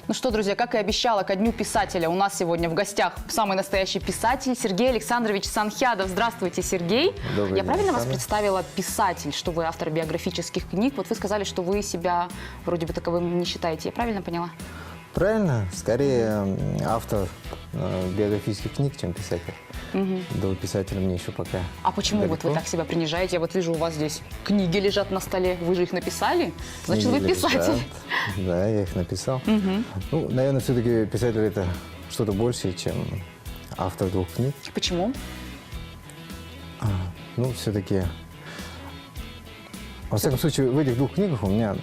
Ну что, друзья, как и обещала, ко Дню писателя у нас сегодня в гостях самый настоящий писатель Сергей Александрович Санхядов. Здравствуйте, Сергей. Добрый Я день, правильно вас Александр. представила писатель, что вы автор биографических книг? Вот вы сказали, что вы себя вроде бы таковым не считаете. Я правильно поняла? Правильно, скорее автор биографических книг, чем писатель. До писателя мне еще пока А почему вот вы далеко. так себя принижаете? Я вот вижу, у вас здесь книги лежат на столе. Вы же их написали? Значит, Книги вы писатель. лежат. Да, я их написал. Ну, наверное, все-таки писатель это что-то большее, чем автор двух книг. Почему? Ну, все-таки, во всяком случае, в этих двух книгах у меня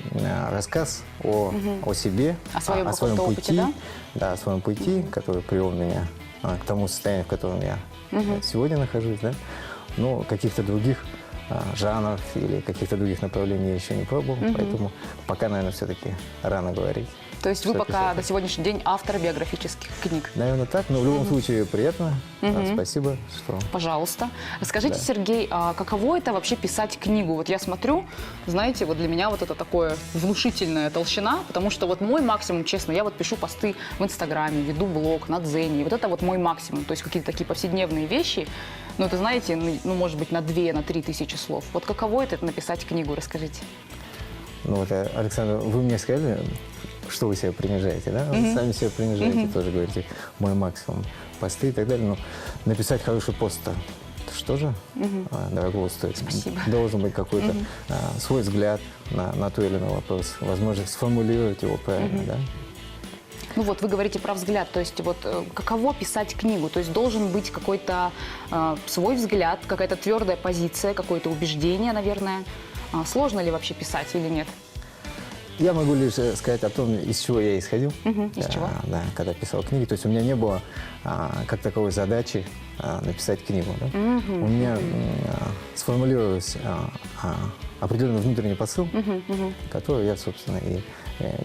рассказ о себе, О своем своем каком-то пути, опыте, да, о своем пути, который привел меня к тому состоянию, в котором я сегодня нахожусь, да. Но каких-то других жанров или каких-то других направлений я еще не пробовал, поэтому пока, наверное, все-таки рано говорить. То есть вы что пока писатель. до сегодняшний день автор биографических книг. Наверное, так, но в любом случае приятно. Спасибо, что... Пожалуйста. Расскажите, Да. Сергей, а каково это вообще писать книгу? Вот я смотрю, знаете, вот для меня вот это такое внушительная толщина, потому что вот мой максимум, честно, я вот пишу посты в Инстаграме, веду блог на Дзене, и вот это вот мой максимум, то есть какие-то такие повседневные вещи, ну, это, знаете, ну, может быть, на 2-3 тысячи слов. Вот каково это написать книгу, расскажите. Ну вот, Александр, вы мне сказали, что вы себя принижаете, да? Вы сами себя принижаете, тоже говорите, мой максимум, посты и так далее. Но написать хороший пост-то, это что же дорого стоит? Спасибо. Должен быть какой-то свой взгляд на тот или иной вопрос, возможность сформулировать его правильно, да? Ну вот, вы говорите про взгляд, то есть вот каково писать книгу? То есть должен быть какой-то свой взгляд, какая-то твердая позиция, какое-то убеждение, наверное. Сложно ли вообще писать или нет? Я могу лишь сказать о том, из чего я исходил, из чего? да, когда писал книги. То есть у меня не было как таковой задачи написать книгу. Да? У меня сформулировался определенный внутренний посыл, который я, собственно, и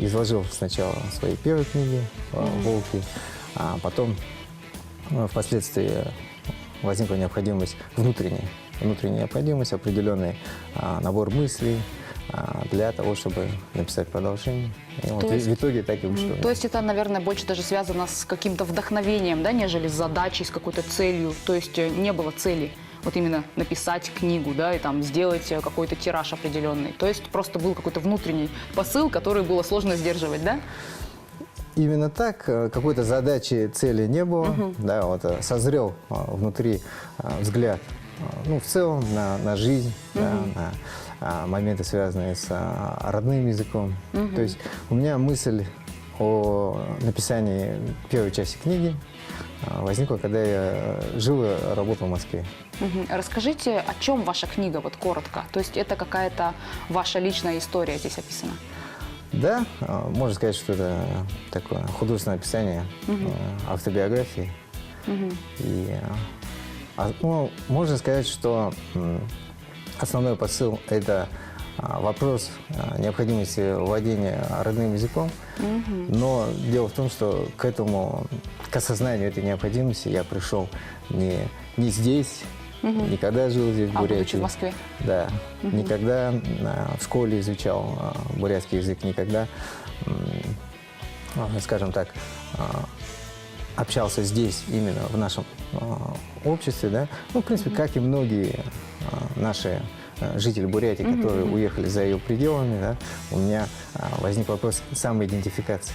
изложил сначала в своей первой книге «Волки», а потом впоследствии возникла необходимость, внутренняя необходимость, определенный набор мыслей, для того, чтобы написать продолжение. И вот в итоге так и вышло. То есть это, наверное, больше даже связано с каким-то вдохновением, да, нежели с задачей, с какой-то целью. То есть не было цели вот именно написать книгу, да, и там сделать какой-то тираж определенный. То есть просто был какой-то внутренний посыл, который было сложно сдерживать, да? Именно так. Какой-то задачи, цели не было. Да, вот созрел внутри взгляд, ну, в целом на жизнь, да, на моменты, связанные с родным языком. То есть у меня мысль о написании первой части книги возникла, когда я жил и работал в Москве. Расскажите, о чем ваша книга, вот коротко? То есть это какая-то ваша личная история здесь описана? Да, можно сказать, что это такое художественное описание автобиографии. И, ну, можно сказать, что основной посыл – это вопрос необходимости владения родным языком. Но дело в том, что к осознанию этой необходимости я пришел не здесь, никогда жил здесь, в Бурятии. Будучи в Москве? Да, никогда в школе изучал бурятский язык, никогда, скажем так, общался здесь, именно в нашем обществе, да. Ну, в принципе, как и многие наши жители Бурятии, которые уехали за ее пределами, да, у меня возник вопрос самоидентификации.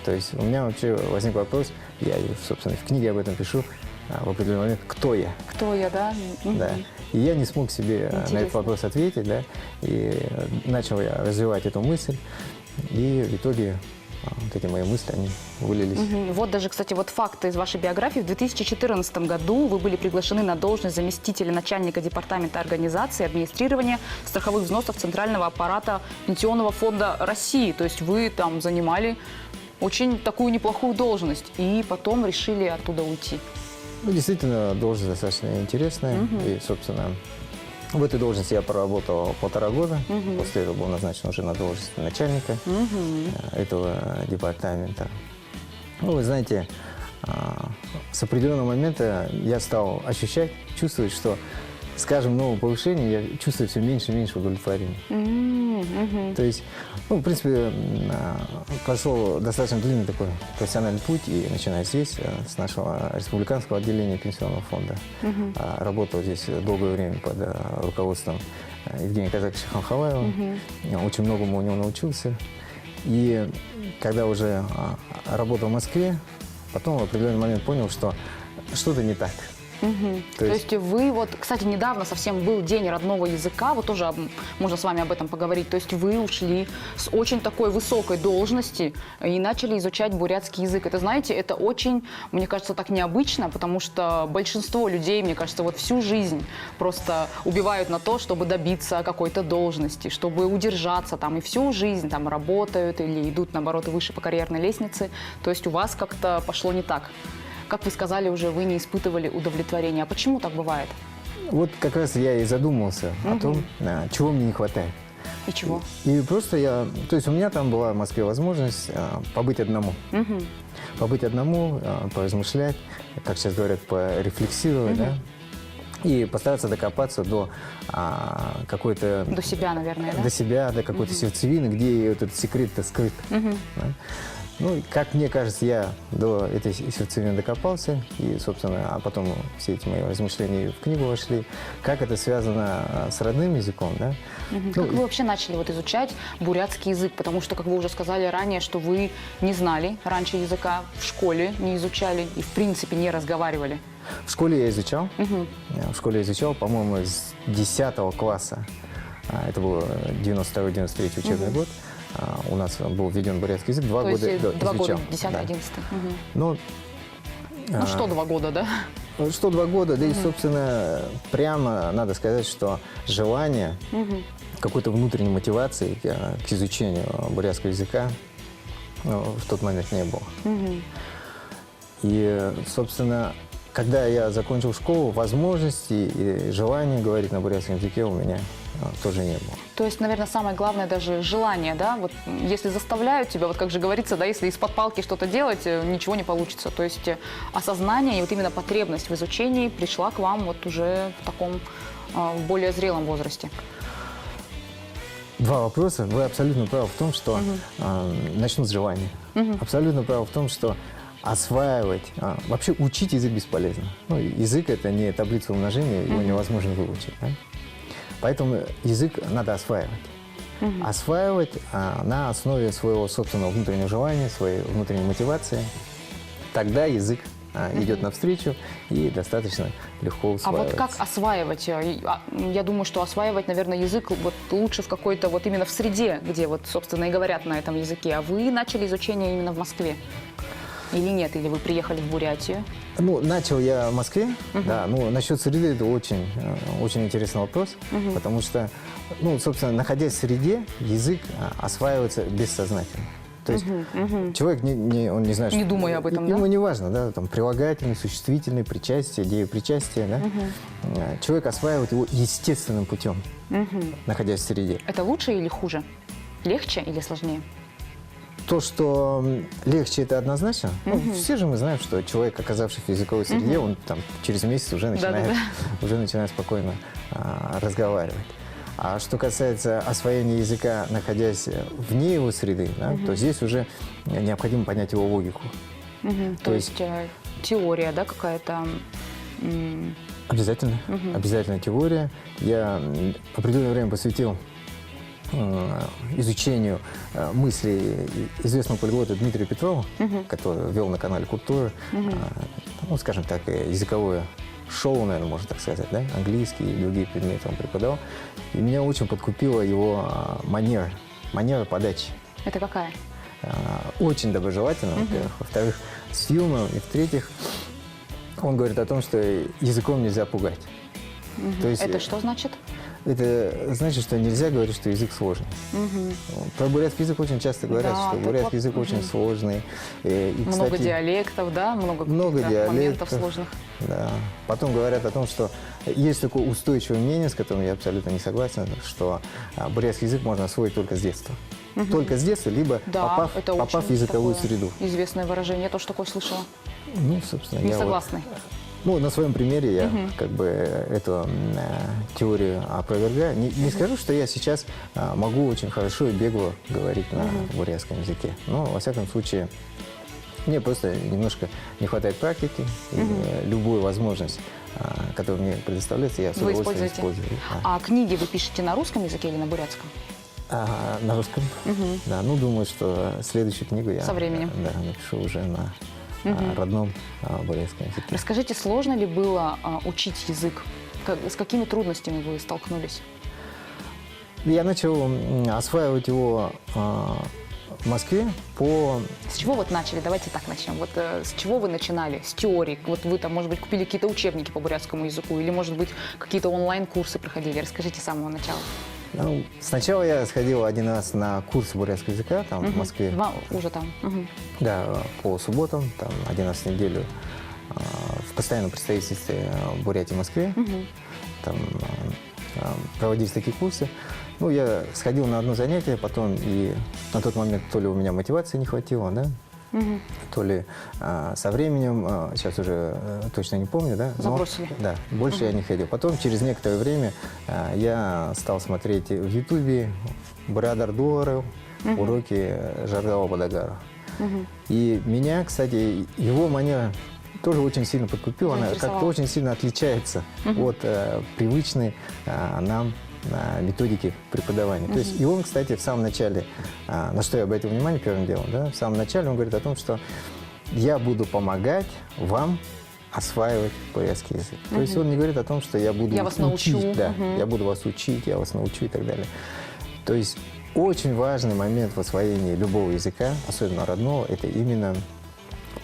То есть у меня вообще возник вопрос, я, собственно, в книге об этом пишу, в определенный момент, кто я. Кто я, да? Да. И я не смог себе на этот вопрос ответить, да, и начал я развивать эту мысль, и в итоге вот эти мои мысли, они вылились. Вот даже, кстати, вот факты из вашей биографии. В 2014 году вы были приглашены на должность заместителя начальника департамента организации и администрирования страховых взносов Центрального аппарата Пенсионного фонда России. То есть вы там занимали очень такую неплохую должность и потом решили оттуда уйти. Ну, действительно, должность достаточно интересная, и, собственно, в этой должности я проработал 1,5 года. После этого был назначен уже на должность начальника этого департамента. Ну, вы знаете, с определенного момента я стал чувствовать, что с каждым новым повышением я чувствую все меньше и меньше удовлетворения. То есть, ну, в принципе, прошел достаточно длинный такой профессиональный путь, и начиная здесь, с нашего республиканского отделения пенсионного фонда. Работал здесь долгое время под руководством Евгения Казаковича Хамхалаева. Очень многому у него научился. И когда уже работал в Москве, потом в определенный момент понял, что что-то не так. То есть вы вот, кстати, недавно совсем был день родного языка, вот тоже можно с вами об этом поговорить. То есть вы ушли с очень такой высокой должности и начали изучать бурятский язык. Это, знаете, это очень, мне кажется, так необычно, потому что большинство людей, мне кажется, вот всю жизнь просто убивают на то, чтобы добиться какой-то должности, чтобы удержаться там, и всю жизнь там работают или идут, наоборот, выше по карьерной лестнице. То есть у вас как-то пошло не так. Как вы сказали уже, вы не испытывали удовлетворения. А почему так бывает? Вот как раз я и задумался о том, чего мне не хватает. И чего? И просто то есть у меня там была в Москве возможность побыть одному. Побыть одному, поразмышлять, как сейчас говорят, порефлексировать, да? И постараться докопаться до какой-то... До себя, наверное, да? До себя, до какой-то сердцевины, где вот этот секрет-то скрыт. Да? Ну, как мне кажется, я до этой сердцевины докопался, и, собственно, а потом все эти мои размышления в книгу вошли. Как это связано с родным языком, да? Как вы вообще начали вот изучать бурятский язык? Потому что, как вы уже сказали ранее, что вы не знали раньше языка, в школе не изучали и, в принципе, не разговаривали. В школе я изучал. В школе я изучал, по-моему, с 10 класса. Это был 92-93 учебный год. У нас был введен бурятский язык, 2 года изучал. 2 года, 10-11. Ну, что 2 года, да? Что 2 года, да и, собственно, прямо надо сказать, что желание, какой-то внутренней мотивации к изучению бурятского языка в тот момент не было. И, собственно, когда я закончил школу, возможности и желания говорить на бурятском языке у меня тоже не было. То есть, наверное, самое главное даже желание, да? Вот если заставляют тебя, вот как же говорится, да, если из-под палки что-то делать, ничего не получится. То есть осознание и вот именно потребность в изучении пришла к вам вот уже в таком в более зрелом возрасте. 2 вопроса. Вы абсолютно правы в том, что начну с желания. Абсолютно правы в том, что осваивать, вообще учить язык бесполезно. Ну, язык – это не таблица умножения, его невозможно выучить. Да? Поэтому язык надо осваивать. Осваивать на основе своего собственного внутреннего желания, своей внутренней мотивации. Тогда язык идет навстречу и достаточно легко усваивается. А вот как осваивать? Я думаю, что осваивать, наверное, язык вот лучше в какой-то вот именно в среде, где вот, собственно, и говорят на этом языке. А вы начали изучение именно в Москве? Или нет? Или вы приехали в Бурятию? Ну, начал я в Москве, да. Ну, насчет среды это очень, очень интересный вопрос, потому что, ну, собственно, находясь в среде, язык осваивается бессознательно. То есть человек он не знает, не думая об этом, ему да? не важно, да, там прилагательный, существительный, причастие, деепричастие, да. Человек осваивает его естественным путем, находясь в среде. Это лучше или хуже? Легче или сложнее? То, что легче, это однозначно. Ну, все же мы знаем, что человек, оказавшись в языковой среде, он там через месяц уже начинает спокойно разговаривать. А что касается освоения языка, находясь вне его среды, да, то здесь уже необходимо понять его логику. То есть теория, да, какая-то? Обязательно. Обязательно теория. Я определенное время посвятил изучению мыслей известного полиглота Дмитрия Петрова, который вел на канале Культура, ну, скажем так, языковое шоу, наверное, можно так сказать, да? Английский и другие предметы он преподавал. И меня очень подкупила его манера подачи. Это какая? Очень доброжелательно, во-первых. Во-вторых, с юмором. И в-третьих, он говорит о том, что языком нельзя пугать. То есть, это что значит? Это значит, что нельзя говорить, что язык сложный. Про бурятский язык очень часто говорят, Да, что бурятский язык очень сложный. И, много кстати, диалектов, да? Много диалектов, моментов сложных. Да. Потом говорят о том, что есть такое устойчивое мнение, с которым я абсолютно не согласен, что бурятский язык можно освоить только с детства. Только с детства, либо Да, попав в языковую такое среду. известное выражение, я тоже такое слышала. Ну, собственно, Не я согласны? Ну, на своем примере я как бы эту теорию опровергаю. Не скажу, что я сейчас могу очень хорошо и бегло говорить на бурятском языке. Но, во всяком случае, мне просто немножко не хватает практики. И любую возможность, которая мне предоставляется, я с Вы удовольствием используете? использую. Да. А книги вы пишете на русском языке или на бурятском? На русском. Да, ну, думаю, что следующую книгу я Со временем. Да, напишу уже на родном бурятском языке. Расскажите, сложно ли было учить язык? С какими трудностями вы столкнулись? Я начал осваивать его в Москве по... С чего вот начали? Давайте так начнем. Вот с чего вы начинали? С теории? Вот вы там, может быть, купили какие-то учебники по бурятскому языку или, может быть, какие-то онлайн-курсы проходили? Расскажите с самого начала. Ну, сначала я сходил один раз на курс бурятского языка там в Москве. Уже там. Да, по субботам, там один раз в неделю в постоянном представительстве Бурятии в Москве. Там проводились такие курсы. Ну, я сходил на одно занятие, потом и на тот момент то ли у меня мотивации не хватило, да, то ли со временем, сейчас уже точно не помню, да. Но, Забросили. Да, больше я не ходил. Потом через некоторое время я стал смотреть в Ютубе Брадар Дуаров, уроки Жаргала Бадагара. И меня, кстати, его манера тоже очень сильно подкупила. Она как-то очень сильно отличается от привычной нам методики преподавания. То есть, и он, кстати, в самом начале, на что я обратил внимание первым делом, да, в самом начале он говорит о том, что я буду помогать вам осваивать бурятский язык. То есть он не говорит о том, что я буду вас научу. Да, я буду вас учить, я вас научу и так далее. То есть очень важный момент в освоении любого языка, особенно родного, это именно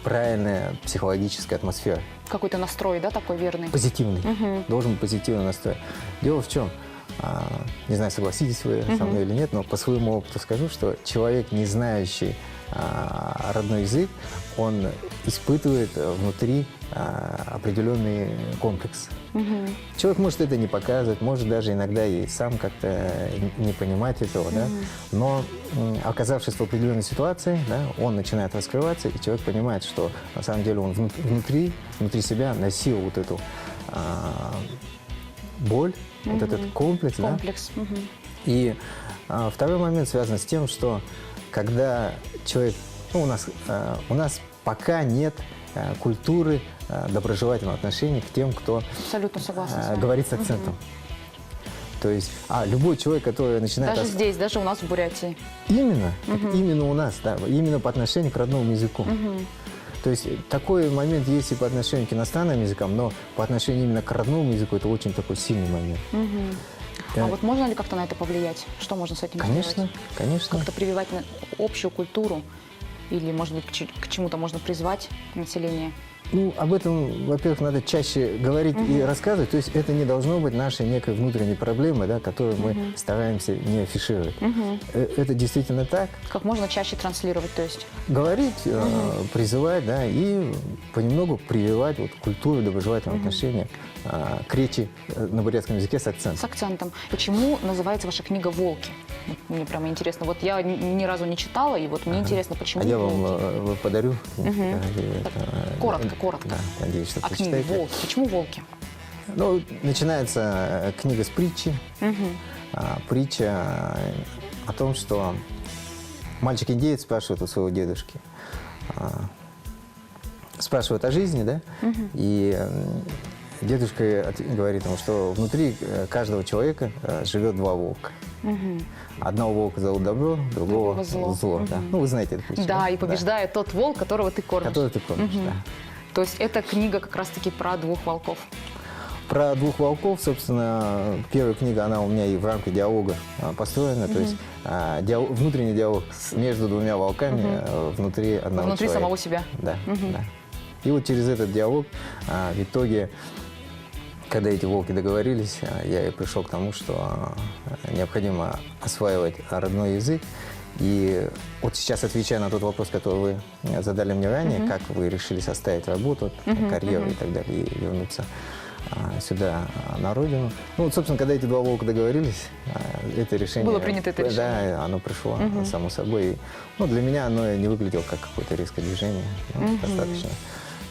правильная психологическая атмосфера. Какой-то настрой, да, такой верный? Позитивный. Должен быть позитивный настрой. Дело в чем? Не знаю, согласитесь вы со мной или нет, но по своему опыту скажу, что человек, не знающий родной язык, он испытывает внутри определенный комплекс. Человек может это не показывать, может даже иногда и сам как-то не понимать этого, да? Но оказавшись в определенной ситуации, да, он начинает раскрываться, и человек понимает, что на самом деле он внутри себя носил вот эту боль, вот этот комплекс. Комплекс. Да? И второй момент связан с тем, что когда человек, ну, у нас пока нет культуры доброжелательного отношения к тем, кто Абсолютно согласна с вами. говорит с акцентом. То есть, любой человек, который начинает... Даже здесь, даже у нас в Бурятии. Именно, именно у нас, да, именно по отношению к родному языку. То есть такой момент есть и по отношению к иностранным языкам, но по отношению именно к родному языку это очень такой сильный момент. А вот можно ли как-то на это повлиять? Что можно с этим Конечно, сделать? конечно. Как-то прививать общую культуру? Или, может быть, к чему-то можно призвать население? Ну, об этом, во-первых, надо чаще говорить и рассказывать. То есть это не должно быть нашей некой внутренней проблемой, да, которую мы стараемся не афишировать. Это действительно так. Как можно чаще транслировать, то есть? Говорить, призывать, да, и понемногу прививать вот культуру доброжелательного отношения к речи на бурятском языке с акцентом. С акцентом. Почему называется ваша книга «Волки»? Вот мне прямо интересно. Вот я ни разу не читала, и вот мне интересно, почему А я «Волки»? вам подарю. Коротко. Да, надеюсь, что А книга прочитаете. «Волки». Почему «Волки»? Ну, начинается книга с притчи. Притча о том, что мальчик-индеец спрашивает у своего дедушки, спрашивает о жизни, да, и дедушка говорит ему, что внутри каждого человека живет два волка. Одного волка зовут добро, другого зло. Да. Ну, вы знаете эту притчу. Да, и побеждает тот волк, которого ты кормишь. Который ты кормишь, да. То есть эта книга как раз-таки про двух волков. Про двух волков, собственно, первая книга, она у меня и в рамках диалога построена. То есть внутренний диалог между двумя волками внутри одного Внутри человека. самого себя. Да, да. И вот через этот диалог в итоге, когда эти волки договорились, я и пришел к тому, что необходимо осваивать родной язык. И вот сейчас, отвечая на тот вопрос, который вы задали мне ранее, как вы решили оставить работу, карьеру и так далее, и вернуться сюда, на родину. Ну, вот, собственно, когда эти два волка договорились, это решение... Было принято это решение. Да, оно пришло само собой. Ну, для меня оно не выглядело как какое-то резкое движение. Достаточно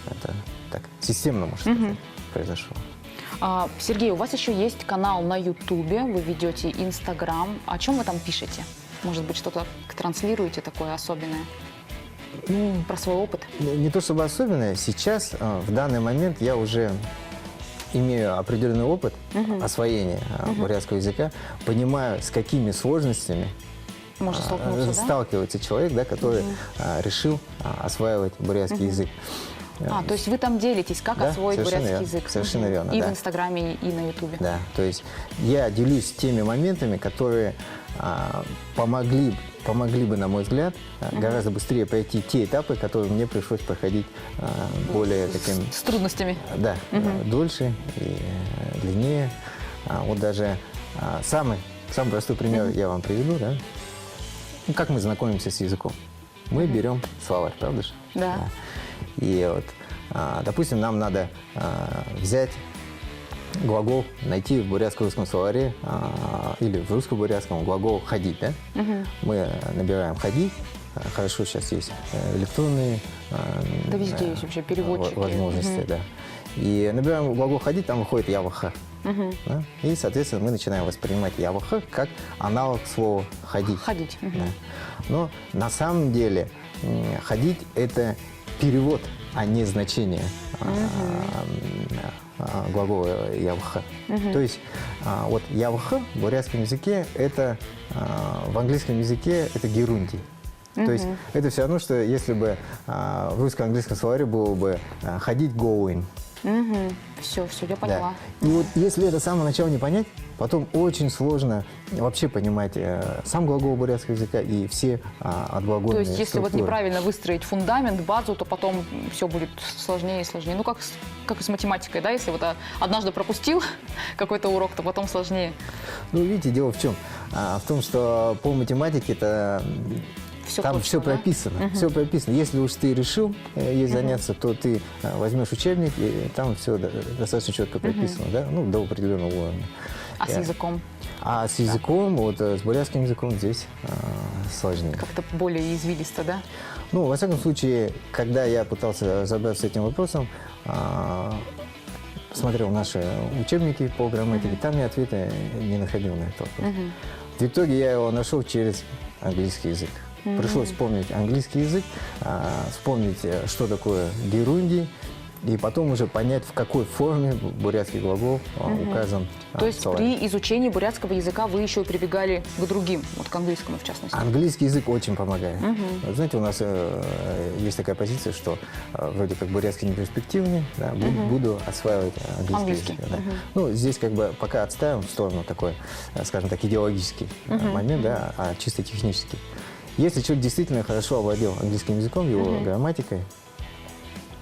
Это так, системно, можно сказать, произошло. Сергей, у вас еще есть канал на Ютубе, вы ведете Инстаграм. О чем вы там пишете? Может быть, что-то транслируете такое особенное? Про свой опыт? Не то чтобы особенное. Сейчас, в данный момент, я уже имею определенный опыт освоения бурятского языка, понимаю, с какими сложностями Может столкнуться, да? сталкивается человек, да, который решил осваивать бурятский язык. То есть вы там делитесь, как Да, освоить совершенно бурятский верно, язык? совершенно верно, И да. в Инстаграме, и на Ютубе. Да, то есть я делюсь теми моментами, которые помогли бы, на мой взгляд, гораздо быстрее пройти те этапы, которые мне пришлось проходить более таким... С трудностями. Да, дольше и длиннее. Вот даже самый простой пример я вам приведу, да? Ну, как мы знакомимся с языком? Мы берем словарь, правда же? Да. И вот, допустим, нам надо взять глагол, найти в бурятско-русском словаре или в русско-бурятском глагол «ходить», да? Мы набираем «ходить». Хорошо, сейчас есть электронные Да везде есть вообще переводчики. возможности, да. И набираем глагол «ходить», там выходит «яваха». Да? И, соответственно, мы начинаем воспринимать «яваха» как аналог слова «ходить». Ходить. Да. Но на самом деле «ходить» – это перевод, а не значение глагола «яваха». То есть вот «яваха» в бурятском языке – это в английском языке это герундий. То есть это все равно, что если бы в русско-английском словаре было бы «ходить» going. Все, я поняла. Да. И вот если это с самого начала не понять, потом очень сложно вообще понимать сам глагол бурятского языка и все отглагольные То есть если вот структуры. неправильно выстроить фундамент, базу, то потом все будет сложнее и сложнее. Ну, как и с математикой, да? Если вот однажды пропустил какой-то урок, то потом сложнее. Ну, видите, дело в чем? В том, что по математике это... Всё Там точно, все да? прописано, все прописано. Если уж ты решил ей заняться, то ты возьмешь учебник, и там все достаточно четко прописано, да? Ну, до определенного уровня. А с языком? А с языком, вот с бурятским языком здесь сложнее. Как-то более извилисто, да? Ну, во всяком случае, когда я пытался разобраться с этим вопросом, смотрел наши учебники по грамматике, там я ответа не находил на этот вопрос. В итоге я его нашел через английский язык. Пришлось вспомнить английский язык, вспомнить, что такое герундий, и потом уже понять, в какой форме бурятский глагол указан. То есть при изучении бурятского языка вы еще и прибегали к другим, вот к английскому в частности? Английский язык очень помогает. Вот знаете, у нас есть такая позиция, что вроде как бурятский неперспективный, да, буду осваивать английский язык. Да. Ну, здесь как бы пока отставим в сторону такой, скажем так, идеологический момент, да, а чисто технический. Если человек действительно хорошо овладел английским языком, его грамматикой,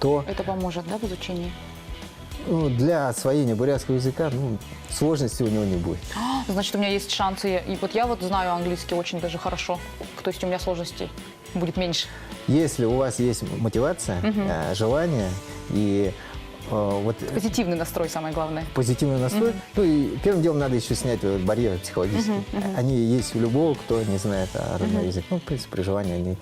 то Это поможет, да, в изучении? для освоения бурятского языка сложностей у него не будет. Значит, у меня есть шансы. И вот я вот знаю английский очень даже хорошо. То есть у меня сложностей будет меньше. Если у вас есть мотивация, желание и вот Позитивный настрой самое главное. позитивный настрой, ну и первым делом надо еще снять вот барьеры психологические. Они есть у любого, кто не знает родной язык. Ну, в принципе, при желании они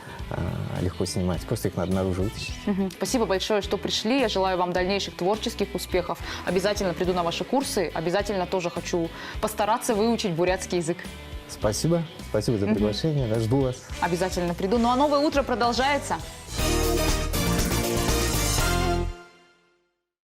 легко снимаются. Просто их надо наружу вытащить. Спасибо большое, что пришли. Я желаю вам дальнейших творческих успехов. Обязательно приду на ваши курсы. Обязательно тоже хочу постараться выучить бурятский язык. Спасибо. Спасибо за приглашение. Да, жду вас. Обязательно приду. Ну а новое утро продолжается.